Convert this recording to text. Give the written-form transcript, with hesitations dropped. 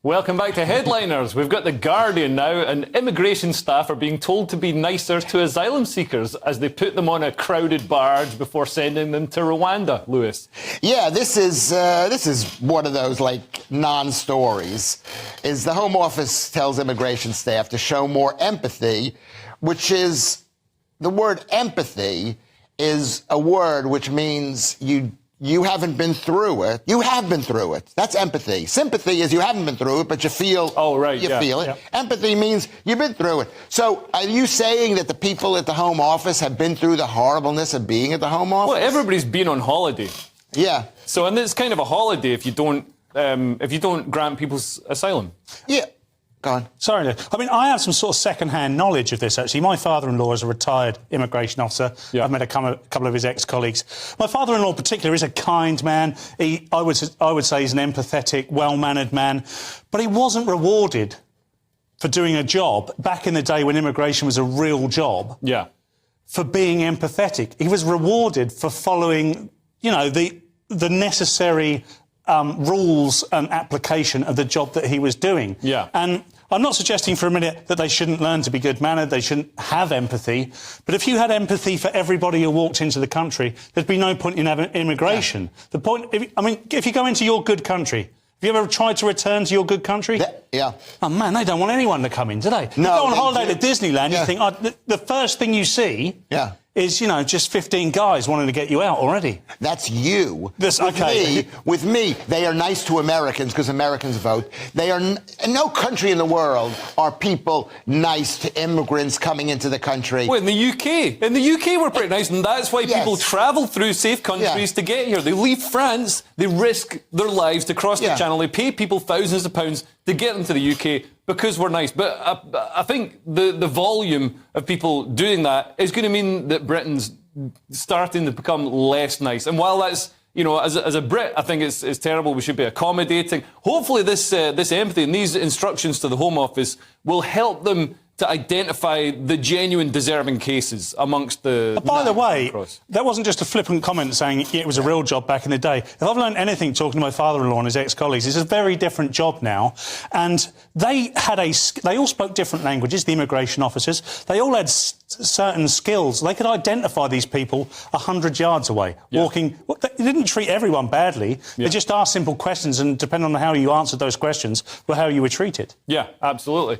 Welcome back to Headliners. We've got The Guardian now, and immigration staff are being told to be nicer to asylum seekers as they put them on a crowded barge before sending them to Rwanda. Lewis. Yeah, this is one of those, like, non-stories. Is the Home Office tells immigration staff to show more empathy, which is, the word empathy is a word which means you haven't been through it. You have been through it. That's empathy. Sympathy is you haven't been through it, but you feel. Oh, right. You feel it. Yeah. Empathy means you've been through it. So are you saying that the people at the Home Office have been through the horribleness of being at the Home Office? Well, everybody's been on holiday. Yeah. So, and it's kind of a holiday if you don't grant people's asylum. Yeah. Go on. Sorry, Lou. I mean, I have some sort of second-hand knowledge of this, actually. My father-in-law is a retired immigration officer. Yeah. I've met a couple of his ex-colleagues. My father-in-law in particular is a kind man. I would say he's an empathetic, well-mannered man. But he wasn't rewarded for doing a job back in the day when immigration was a real job. Yeah. For being empathetic. He was rewarded for following, the necessary rules and application of the job that he was doing. Yeah. And I'm not suggesting for a minute that they shouldn't learn to be good-mannered, they shouldn't have empathy, but if you had empathy for everybody who walked into the country, there'd be no point in having immigration. Yeah. The point, if you go into your good country, have you ever tried to return to your good country? Yeah. Oh, man, they don't want anyone to come in, do they? No, you go on holiday to Disneyland, you think, the first thing you see is, just 15 guys wanting to get you out already. That's you. Okay. With me, they are nice to Americans because Americans vote. They are in no country in the world are people nice to immigrants coming into the country. Well, in the UK we're pretty nice, and that's why people travel through safe countries to get here. They leave France, they risk their lives to cross the channel, they pay people thousands of pounds to get them to the UK because we're nice. But I think the volume of people doing that is going to mean that Britain's starting to become less nice. And while that's, as a Brit, I think it's terrible. We should be accommodating. Hopefully this empathy and these instructions to the Home Office will help them to identify the genuine deserving cases amongst the... By the way, that wasn't just a flippant comment saying it was a real job back in the day. If I've learned anything talking to my father-in-law and his ex-colleagues, it's a very different job now. And they all spoke different languages, the immigration officers. They all had certain skills. They could identify these people 100 yards away, walking... They didn't treat everyone badly. They just asked simple questions, and depending on how you answered those questions, were how you were treated. Yeah, absolutely.